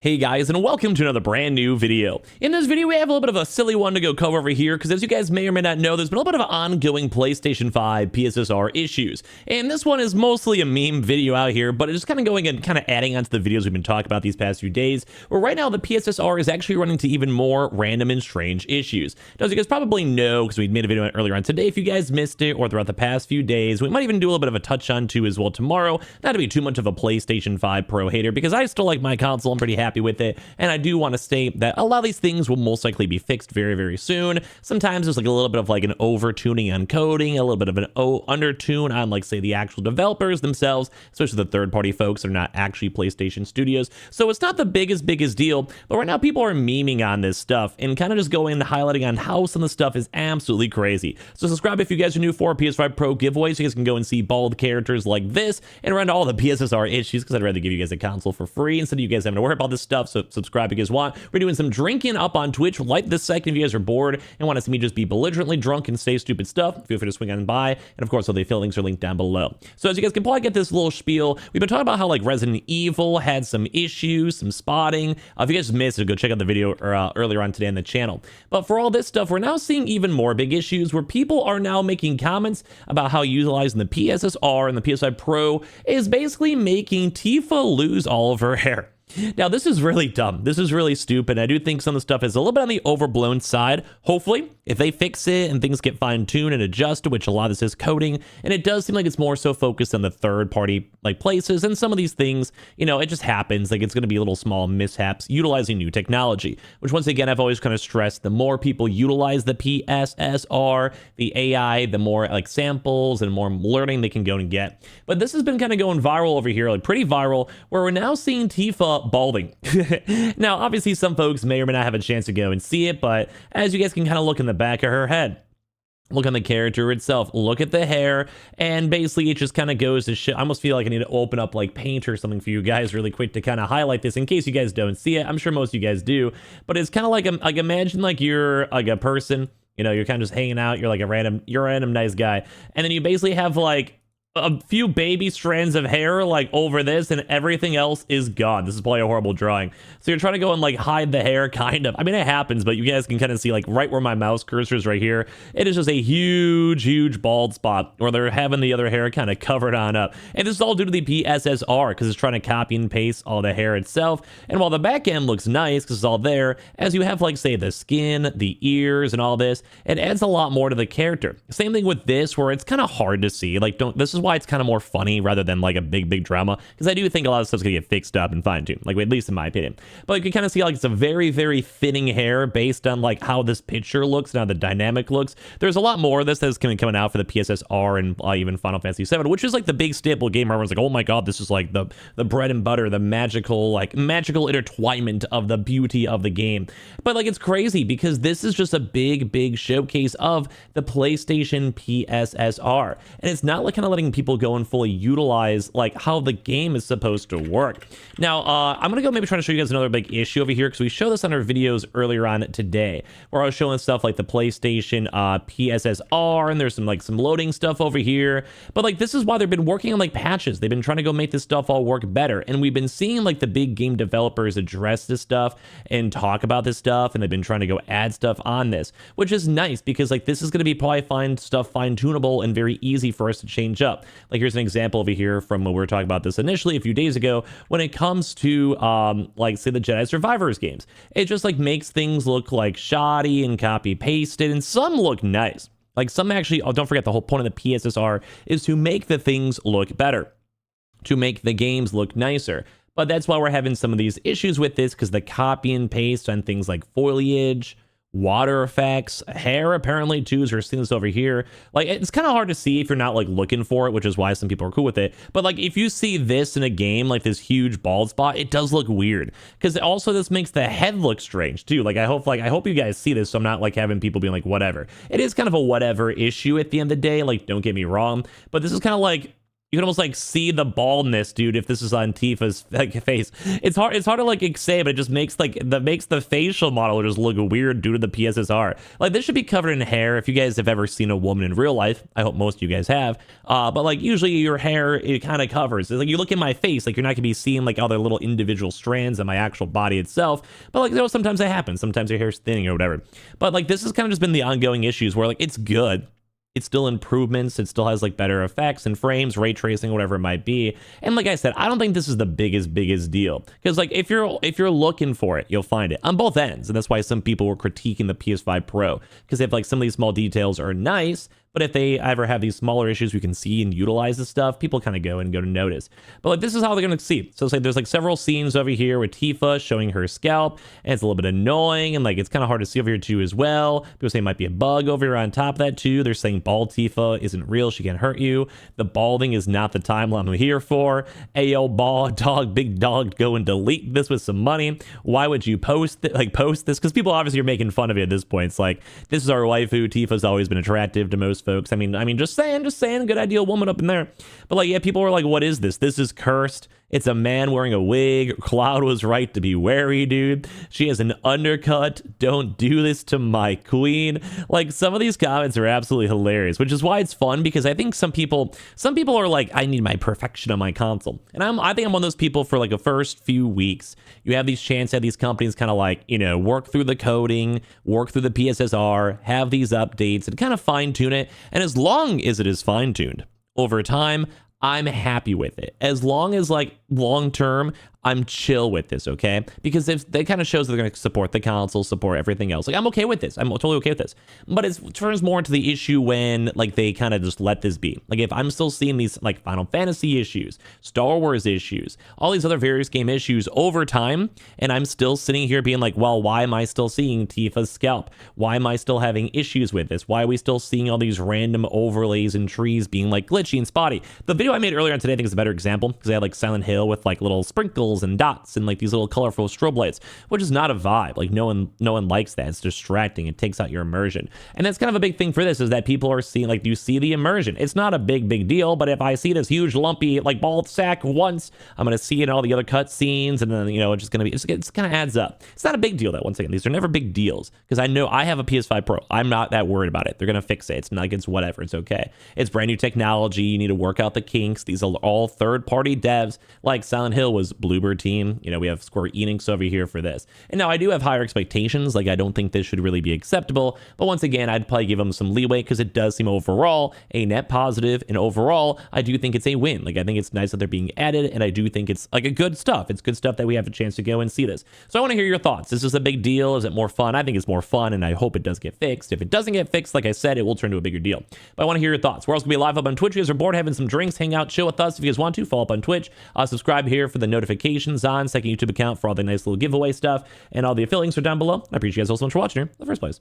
Hey guys, and welcome to another brand new video. In this video, we have a little bit of a silly one to go cover over here, because as you guys may or may not know, there's been a little bit of ongoing PlayStation 5 Pssr issues. And this one is mostly a meme video out here, but it's just kind of going and kind of adding onto the videos we've been talking about these past few days, where right now the Pssr is actually running to even more random and strange issues. Now, as you guys probably know, because we made a video earlier on today, if you guys missed it, or throughout the past few days, we might even do a little bit of a touch on too as well tomorrow. Not to be too much of a PlayStation 5 Pro hater, because I still like my console. I'm pretty happy with it, and I do want to state that a lot of these things will most likely be fixed very, very soon. Sometimes there's like a little bit of like an over tuning on coding, a little bit of an under tune on like say the actual developers themselves, especially the third-party folks that are not actually PlayStation studios. So it's not the biggest deal, but right now people are memeing on this stuff and kind of just going and highlighting on how some of the stuff is absolutely crazy. So subscribe if you guys are new for PS5 Pro giveaways. You guys can go and see bald characters like this and run all the Pssr issues, because I'd rather give you guys a console for free instead of you guys having to worry about this stuff. So subscribe if you guys want. We're doing some drinking up on Twitch right this second if you guys are bored and want to see me just be belligerently drunk and say stupid stuff. Feel free to swing on by, and of course all the affiliate links are linked down below. So as you guys can probably get this little spiel, we've been talking about how like Resident Evil had some issues, some spotting. If you guys missed it, go check out the video earlier on today on the channel. But for all this stuff, we're now seeing even more big issues where people are now making comments about how utilizing the Pssr and the PS5 Pro is basically making Tifa lose all of her hair. Now, this is really dumb. This is really stupid. I do think some of the stuff is a little bit on the overblown side. Hopefully, if they fix it and things get fine-tuned and adjusted, which a lot of this is coding, and it does seem like it's more so focused on the third-party like places, and some of these things, you know, it just happens. Like, it's going to be little small mishaps utilizing new technology, which once again, I've always kind of stressed, the more people utilize the Pssr, the AI, the more like samples and more learning they can go and get. But this has been kind of going viral over here, like pretty viral, where we're now seeing Tifa balding. Now, obviously, some folks may or may not have a chance to go and see it, but as you guys can kind of look in the back of her head, look on the character itself, look at the hair, and basically it just kind of goes to shit. I almost feel like I need to open up like Paint or something for you guys really quick to kind of highlight this in case you guys don't see it. I'm sure most of you guys do, but it's kind of like imagine like you're like a person, you know, you're kind of just hanging out, you're like you're a random nice guy, and then you basically have like a few baby strands of hair like over this, and everything else is gone. This is probably a horrible drawing. So you're trying to go and like hide the hair, kind of. I mean, it happens, but you guys can kind of see like right where my mouse cursor is right here. It is just a huge bald spot where they're having the other hair kind of covered on up. And this is all due to the Pssr, because it's trying to copy and paste all the hair itself. And while the back end looks nice because it's all there, as you have like say the skin, the ears, and all this, it adds a lot more to the character. Same thing with this, where it's kind of hard to see. Like, this is why it's kind of more funny rather than like a big drama, because I do think a lot of stuff's gonna get fixed up and fine-tuned, like at least in my opinion. But you can kind of see like it's a very thinning hair based on like how this picture looks and how the dynamic looks. There's a lot more of this that's coming out for the Pssr and even Final Fantasy 7, which is like the big staple game where everyone's like, oh my god, this is like the bread and butter, the magical intertwinement of the beauty of the game. But like, it's crazy because this is just a big showcase of the PlayStation Pssr, and it's not like kind of letting people go and fully utilize like how the game is supposed to work. Now, I'm gonna go maybe try to show you guys another big issue over here, because we showed this on our videos earlier on today, where I was showing stuff like the PlayStation Pssr, and there's some loading stuff over here. But like, this is why they've been working on like patches. They've been trying to go make this stuff all work better, and we've been seeing like the big game developers address this stuff and talk about this stuff, and they've been trying to go add stuff on this, which is nice, because like this is going to be probably fine-tunable and very easy for us to change up. Like, here's an example over here from when we were talking about this initially a few days ago, when it comes to like say the Jedi Survivors games. It just like makes things look like shoddy and copy pasted, and some look nice. Like some actually, oh, don't forget, the whole point of the Pssr is to make the things look better, to make the games look nicer. But that's why we're having some of these issues with this, because the copy and paste on things like foliage, water effects, hair apparently too, as we're seeing this over here. Like, it's kind of hard to see if you're not like looking for it, which is why some people are cool with it. But like, if you see this in a game, like this huge bald spot, it does look weird, because also this makes the head look strange too. Like, I hope you guys see this, so I'm not like having people being like whatever. It is kind of a whatever issue at the end of the day, like, don't get me wrong, but this is kind of like You can almost like see the baldness, dude, if this is on Tifa's like face. It's hard to like say, but it just makes like the facial model just look weird due to the PSSR. Like this should be covered in hair. If you guys have ever seen a woman in real life, I hope most of you guys have. But like usually your hair, it kind of covers. It's like you look at my face, like you're not gonna be seeing like all the little individual strands of my actual body itself. But like, you know, sometimes that happens. Sometimes your hair's thinning or whatever. But like this has kind of just been the ongoing issues where like it's good. It's still improvements. It still has like better effects and frames, ray tracing, whatever it might be. And like I said, I don't think this is the biggest deal, because like if you're looking for it, you'll find it on both ends. And that's why some people were critiquing the PS5 Pro, because they have like some of these small details are nice, but if they ever have these smaller issues we can see and utilize this stuff, people kind of go to notice. But like this is how they're going to see. So it's like there's like several scenes over here with Tifa showing her scalp, and it's a little bit annoying, and like it's kind of hard to see over here too as well. People say it might be a bug over here on top of that too. They're saying bald Tifa isn't real, she can't hurt you. The balding is not the timeline I'm here for. Ayo, bald dog, big dog, go and delete this with some money. Why would you post this? Because people obviously are making fun of it at this point. It's like, this is our waifu. Tifa's always been attractive to most folks. I mean, just saying, good ideal woman up in there. But like, yeah, people were like, what is this? This is cursed. It's a man wearing a wig. Cloud was right to be wary, dude. She has an undercut. Don't do this to my queen. Like, some of these comments are absolutely hilarious, which is why it's fun, because I think some people are like, I need my perfection on my console. And I think I'm one of those people for like the first few weeks. You have these chances at these companies kind of like, you know, work through the coding, work through the PSSR, have these updates and kind of fine tune it. And as long as it is fine tuned over time, I'm happy with it. As long as like long term, I'm chill with this, okay? Because if that kind of shows that they're going to support the console, support everything else. Like, I'm okay with this. I'm totally okay with this. But it turns more into the issue when like they kind of just let this be. Like if I'm still seeing these like Final Fantasy issues, Star Wars issues, all these other various game issues over time, and I'm still sitting here being like, well, why am I still seeing Tifa's scalp? Why am I still having issues with this? Why are we still seeing all these random overlays and trees being like glitchy and spotty? The video I made earlier on today I think is a better example, because I had like Silent Hill with like little sprinkles and dots and like these little colorful strobe lights, which is not a vibe. Like no one likes that. It's distracting. It takes out your immersion. And that's kind of a big thing for this, is that people are seeing, like, do you see the immersion? It's not a big deal, but if I see this huge lumpy like bald sack once, I'm gonna see it in all the other cut scenes, and then, you know, it's just gonna be, it's kind of adds up. It's not a big deal, that once again, these are never big deals, because I know I have a PS5 Pro. I'm not that worried about it. They're gonna fix it. It's not like it's whatever. It's okay. It's brand new technology. You need to work out the kinks. These are all third-party devs. Like Silent Hill was Bluebird team. You know, we have Square Enix over here for this. And now I do have higher expectations. Like, I don't think this should really be acceptable. But once again, I'd probably give them some leeway, because it does seem overall a net positive. And overall, I do think it's a win. Like, I think it's nice that they're being added. And I do think it's like a good stuff. It's good stuff that we have a chance to go and see this. So I want to hear your thoughts. Is this a big deal? Is it more fun? I think it's more fun, and I hope it does get fixed. If it doesn't get fixed, like I said, it will turn to a bigger deal. But I want to hear your thoughts. We're also going to be live up on Twitch. You guys are bored having some drinks, hang out, chill with us. If you guys want to, follow up on Twitch. Subscribe here for the notifications on. Second YouTube account for all the nice little giveaway stuff, and all the affiliate links are down below. I appreciate you guys all so much for watching here in the first place.